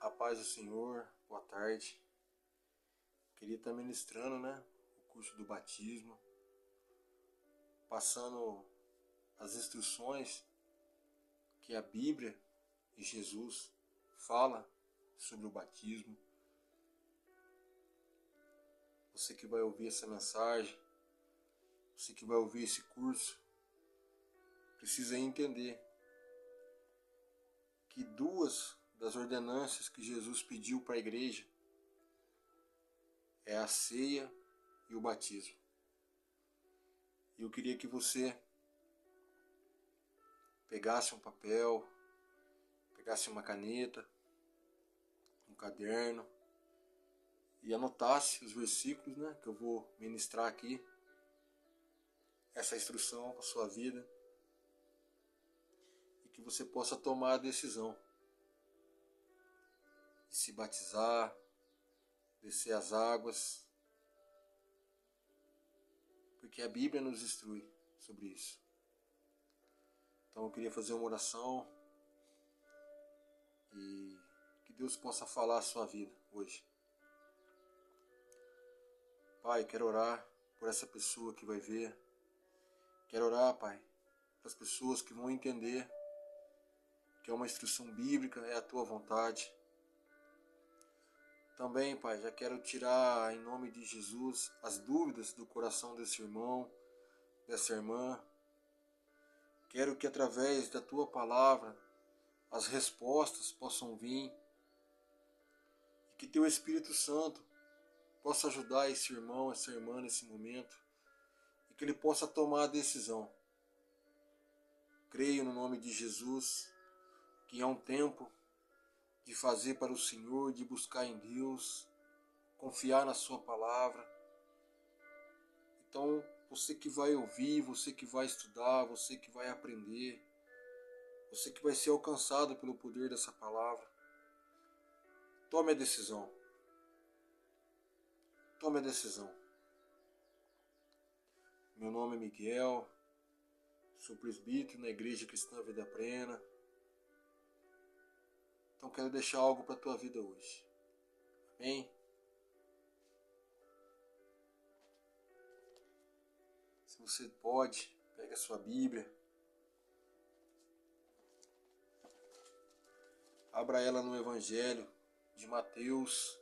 A paz do Senhor, boa tarde. Queria estar ministrando, o curso do batismo, passando as instruções que a Bíblia e Jesus fala sobre o batismo. Você que vai ouvir essa mensagem, você que vai ouvir esse curso, precisa entender que duas das ordenanças que Jesus pediu para a igreja é a ceia e o batismo. E eu queria que você pegasse um papel, pegasse uma caneta, um caderno e anotasse os versículos, que eu vou ministrar aqui, essa instrução para a sua vida, e que você possa tomar a decisão de se batizar, descer as águas, porque a Bíblia nos instrui sobre isso. Então eu queria fazer uma oração e que Deus possa falar a sua vida hoje. Pai, quero orar por essa pessoa que vai ver. Quero orar, Pai, para as pessoas que vão entender que é uma instrução bíblica, é a Tua vontade. Também, Pai, já quero tirar, em nome de Jesus, as dúvidas do coração desse irmão, dessa irmã. Quero que através da Tua palavra as respostas possam vir e que Teu Espírito Santo possa ajudar esse irmão, essa irmã nesse momento e que ele possa tomar a decisão. Creio no nome de Jesus que é um tempo de fazer para o Senhor, de buscar em Deus, confiar na Sua palavra. Então, você que vai ouvir, você que vai estudar, você que vai aprender, você que vai ser alcançado pelo poder dessa palavra, tome a decisão. Tome a decisão. Meu nome é Miguel, sou presbítero na Igreja Cristã Vida Plena. Então quero deixar algo para a tua vida hoje. Amém? Se você pode, pega a sua Bíblia. Abra ela no Evangelho de Mateus.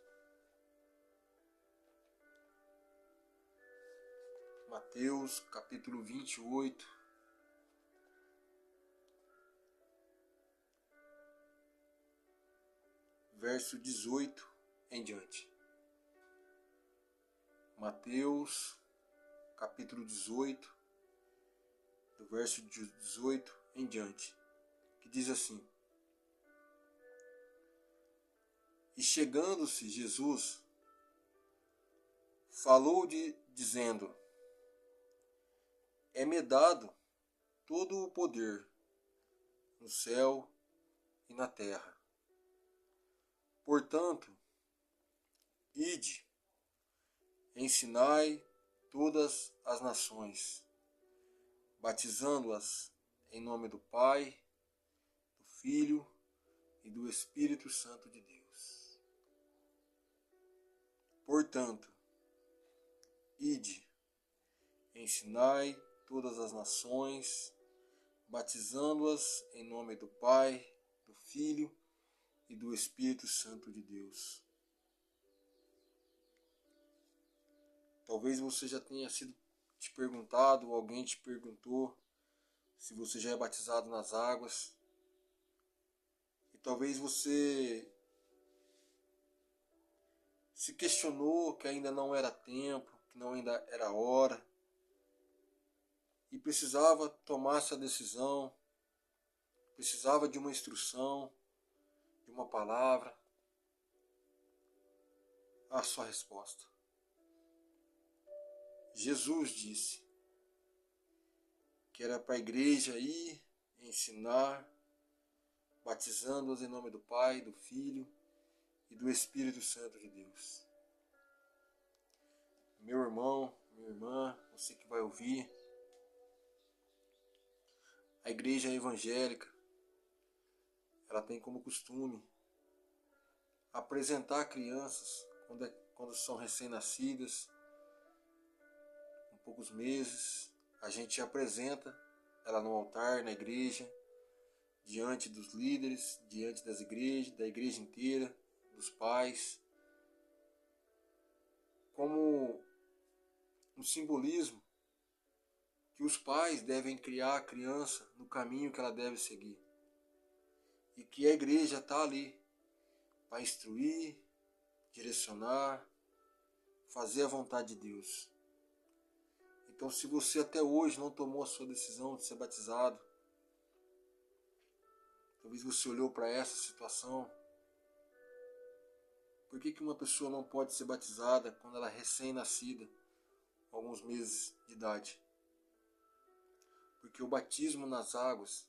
Mateus, capítulo 28. Verso 18 em diante. Mateus, capítulo 18, do verso 18 em diante, que diz assim: E chegando-se Jesus, falou dizendo: É-me dado todo o poder no céu e na terra. Portanto, ide, ensinai todas as nações, batizando-as em nome do Pai, do Filho e do Espírito Santo de Deus. Portanto, ide, ensinai todas as nações, batizando-as em nome do Pai, do Filho e do Espírito Santo de Deus. Talvez você já tenha sido te perguntado, ou alguém te perguntou se você já é batizado nas águas. E talvez você se questionou que ainda não era tempo, que não ainda era hora. E precisava tomar essa decisão, precisava de uma instrução, de uma palavra. A sua resposta. Jesus disse que era para a igreja ir, ensinar, batizando-os em nome do Pai, do Filho e do Espírito Santo de Deus. Meu irmão, minha irmã, você que vai ouvir, a igreja evangélica, ela tem como costume apresentar crianças quando são recém-nascidas, com poucos meses. A gente apresenta ela no altar, na igreja, diante dos líderes, diante das igrejas, da igreja inteira, dos pais, como um simbolismo que os pais devem criar a criança no caminho que ela deve seguir. E que a igreja está ali para instruir, direcionar, fazer a vontade de Deus. Então, se você até hoje não tomou a sua decisão de ser batizado, talvez você olhou para essa situação. Por que uma pessoa não pode ser batizada quando ela é recém-nascida, alguns meses de idade? Porque o batismo nas águas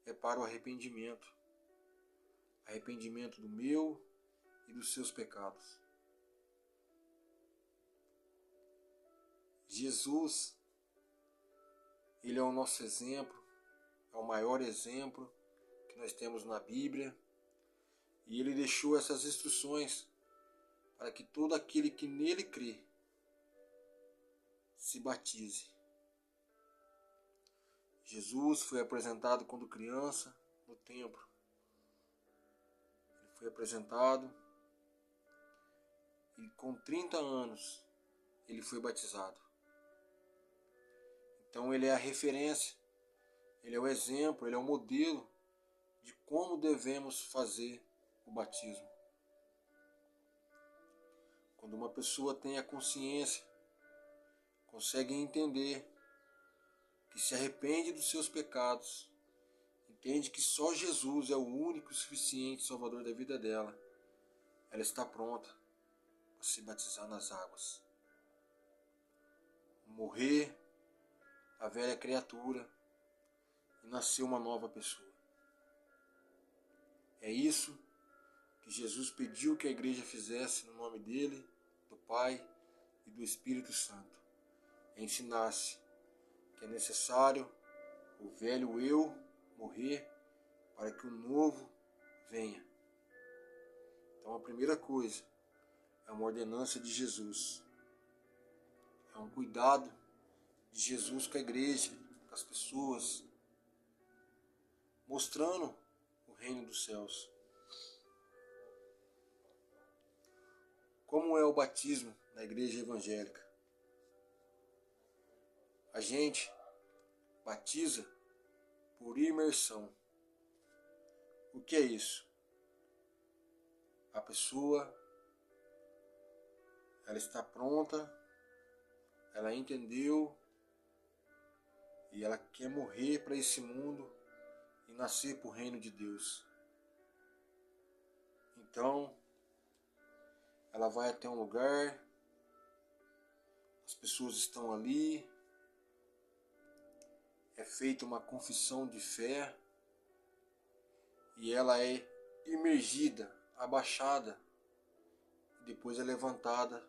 é para o arrependimento. Arrependimento do meu e dos seus pecados. Jesus, ele é o nosso exemplo, é o maior exemplo que nós temos na Bíblia. E ele deixou essas instruções para que todo aquele que nele crê se batize. Jesus foi apresentado quando criança no templo. Ele foi apresentado e com 30 anos ele foi batizado. Então ele é a referência, ele é o exemplo, ele é o modelo de como devemos fazer o batismo. Quando uma pessoa tem a consciência, consegue entender que se arrepende dos seus pecados, entende que só Jesus é o único e suficiente Salvador da vida dela, ela está pronta para se batizar nas águas. Morrer a velha criatura e nascer uma nova pessoa. É isso que Jesus pediu que a igreja fizesse no nome dele, do Pai e do Espírito Santo. Ensinasse que é necessário o velho eu morrer para que o novo venha. Então a primeira coisa é uma ordenança de Jesus. É um cuidado de Jesus com a igreja, com as pessoas, mostrando o reino dos céus. Como é o batismo na igreja evangélica? A gente batiza por imersão. O que é isso? A pessoa, ela está pronta, ela entendeu e ela quer morrer para esse mundo e nascer para o reino de Deus. Então, ela vai até um lugar, as pessoas estão ali, é feita uma confissão de fé e ela é imergida, abaixada, e depois é levantada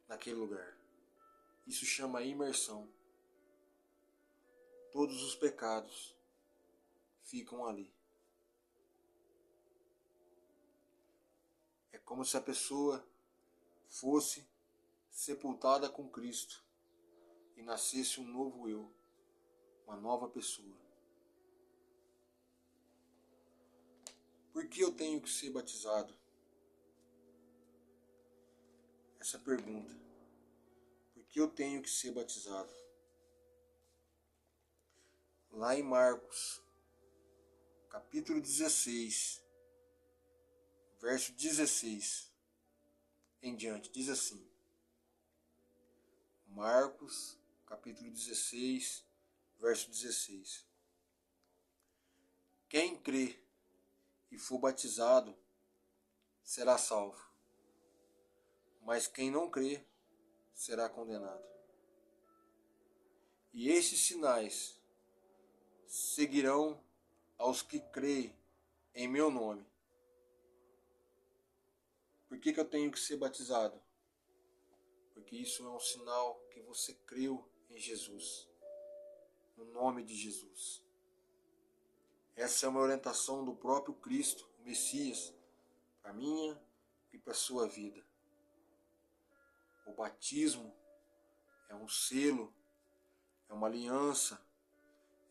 naquele lugar. Isso chama imersão. Todos os pecados ficam ali. É como se a pessoa fosse sepultada com Cristo e nascesse um novo eu, uma nova pessoa. Por que eu tenho que ser batizado? Essa pergunta. Por que eu tenho que ser batizado? Lá em Marcos, capítulo 16, verso 16 em diante, diz assim. Marcos, capítulo 16, verso 16. Quem crê e for batizado será salvo, mas quem não crê será condenado. E estes sinais seguirão aos que creem em meu nome. Por que eu tenho que ser batizado? Porque isso é um sinal que você creu em Jesus, no nome de Jesus. Essa é uma orientação do próprio Cristo, o Messias, para a minha e para a sua vida. O batismo é um selo, é uma aliança,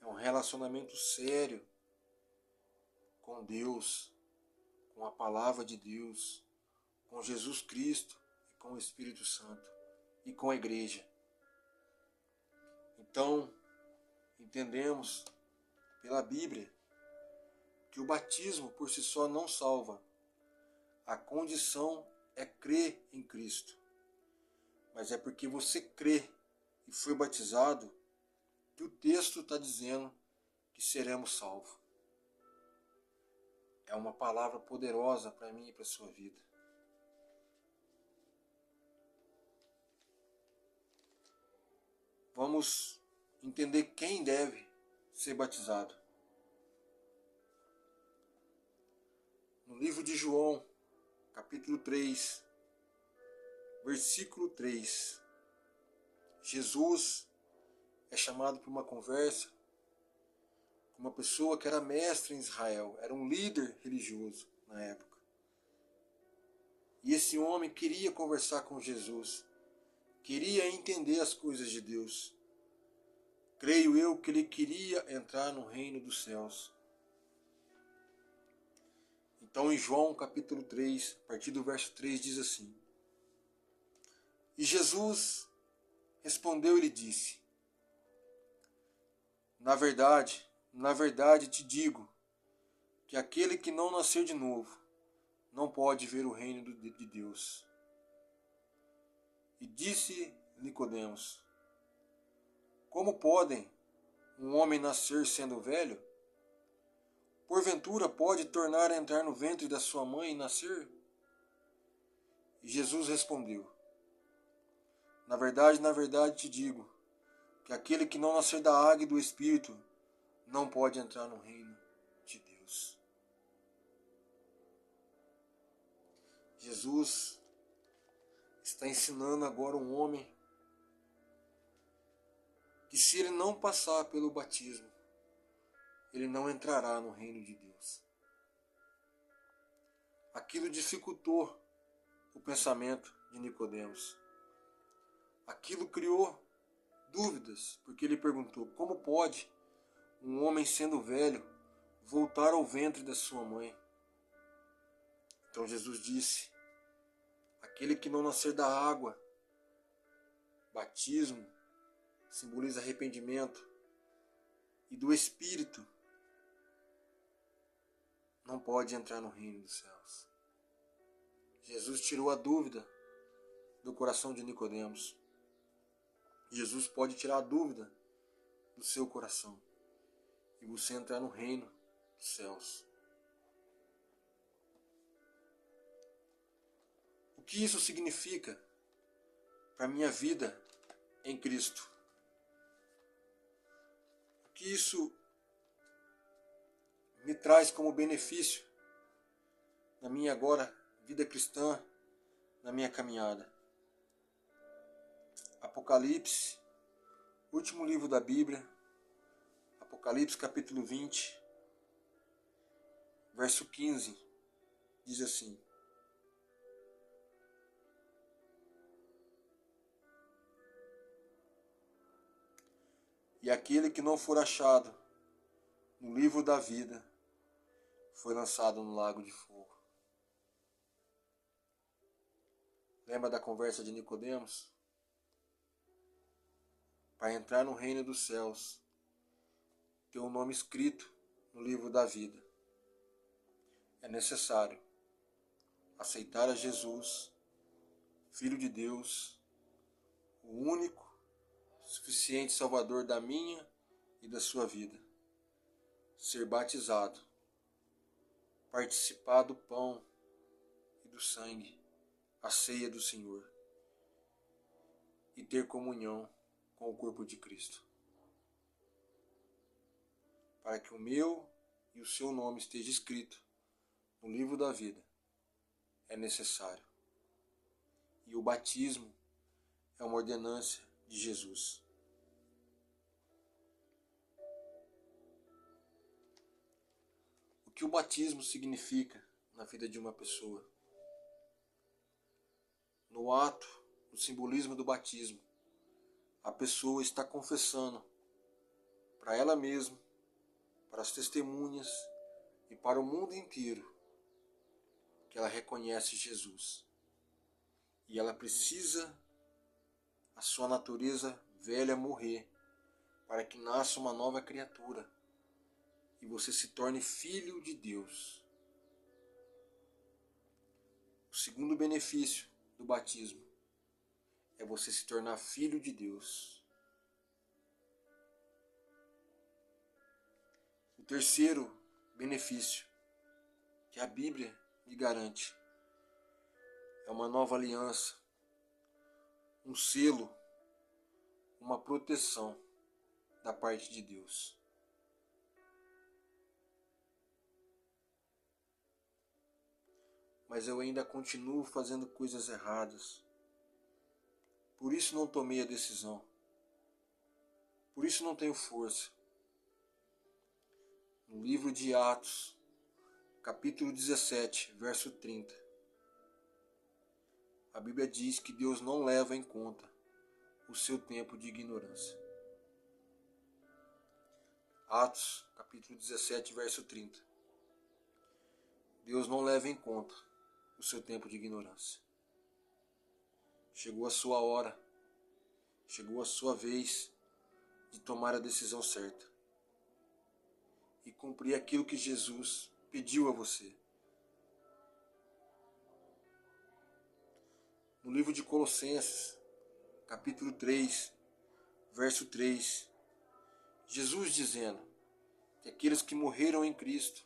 é um relacionamento sério com Deus, com a palavra de Deus, com Jesus Cristo e com o Espírito Santo e com a igreja. Então, entendemos pela Bíblia que o batismo por si só não salva. A condição é crer em Cristo. Mas é porque você crê e foi batizado que o texto está dizendo que seremos salvos. É uma palavra poderosa para mim e para a sua vida. Vamos entender quem deve ser batizado. No livro de João, capítulo 3, versículo 3, Jesus é chamado para uma conversa com uma pessoa que era mestre em Israel, era um líder religioso na época. E esse homem queria conversar com Jesus, queria entender as coisas de Deus. Creio eu que ele queria entrar no reino dos céus. Então em João capítulo 3, a partir do verso 3 diz assim: E Jesus respondeu e lhe disse: na verdade te digo, que aquele que não nascer de novo não pode ver o reino de Deus. E disse Nicodemos: como podem um homem nascer sendo velho? Porventura pode tornar a entrar no ventre da sua mãe e nascer? E Jesus respondeu: na verdade te digo, que aquele que não nascer da água e do Espírito não pode entrar no reino de Deus. Jesus está ensinando agora um homem que se ele não passar pelo batismo, ele não entrará no reino de Deus. Aquilo dificultou o pensamento de Nicodemos. Aquilo criou dúvidas, porque ele perguntou: como pode um homem sendo velho voltar ao ventre da sua mãe? Então Jesus disse: aquele que não nascer da água, batismo, simboliza arrependimento, e do Espírito, não pode entrar no reino dos céus. Jesus tirou a dúvida do coração de Nicodemos. Jesus pode tirar a dúvida do seu coração e você entrar no reino dos céus. O que isso significa para a minha vida em Cristo? O que isso me traz como benefício na minha agora vida cristã, na minha caminhada? Apocalipse, último livro da Bíblia, Apocalipse capítulo 20, verso 15, diz assim: e aquele que não for achado no livro da vida foi lançado no lago de fogo. Lembra da conversa de Nicodemos? Para entrar no reino dos céus, ter um nome escrito no livro da vida, é necessário aceitar a Jesus, Filho de Deus, o único, suficiente Salvador da minha e da sua vida, ser batizado, participar do pão e do sangue, a ceia do Senhor, e ter comunhão com o corpo de Cristo, para que o meu e o seu nome esteja escrito no livro da vida, é necessário. E o batismo é uma ordenança de Jesus. O que o batismo significa na vida de uma pessoa. No ato, no simbolismo do batismo, a pessoa está confessando para ela mesma, para as testemunhas e para o mundo inteiro que ela reconhece Jesus. E ela precisa a sua natureza velha morrer para que nasça uma nova criatura e você se torne filho de Deus. O segundo benefício do batismo é você se tornar filho de Deus. O terceiro benefício que a Bíblia lhe garante é uma nova aliança, um selo, uma proteção da parte de Deus. Mas eu ainda continuo fazendo coisas erradas. Por isso não tomei a decisão. Por isso não tenho força. No livro de Atos, capítulo 17, verso 30, a Bíblia diz que Deus não leva em conta o seu tempo de ignorância. Atos, capítulo 17, verso 30. Deus não leva em conta o seu tempo de ignorância. Chegou a sua hora, chegou a sua vez de tomar a decisão certa e cumprir aquilo que Jesus pediu a você. No livro de Colossenses, capítulo 3, verso 3, Jesus dizendo que aqueles que morreram em Cristo,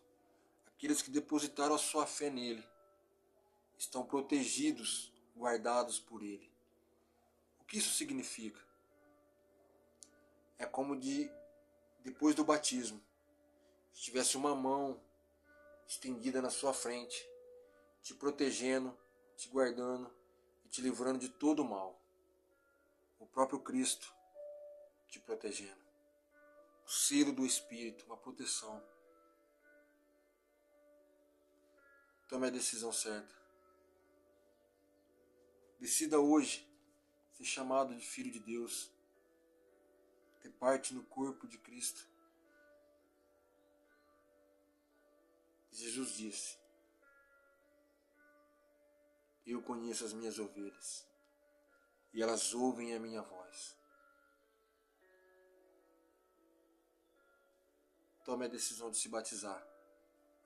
aqueles que depositaram a sua fé nele, estão protegidos, guardados por ele. O que isso significa? É como depois do batismo, se tivesse uma mão estendida na sua frente, te protegendo, te guardando e te livrando de todo o mal. O próprio Cristo te protegendo. O selo do Espírito, uma proteção. Tome a decisão certa. Decida hoje ser chamado de filho de Deus, ter parte no corpo de Cristo. Jesus disse: eu conheço as minhas ovelhas e elas ouvem a minha voz. Tome a decisão de se batizar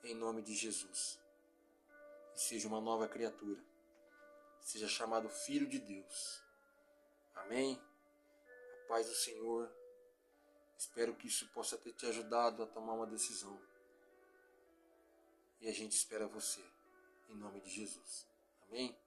em nome de Jesus e seja uma nova criatura. Seja chamado filho de Deus. Amém? A paz do Senhor. Espero que isso possa ter te ajudado a tomar uma decisão. E a gente espera você, em nome de Jesus. Amém?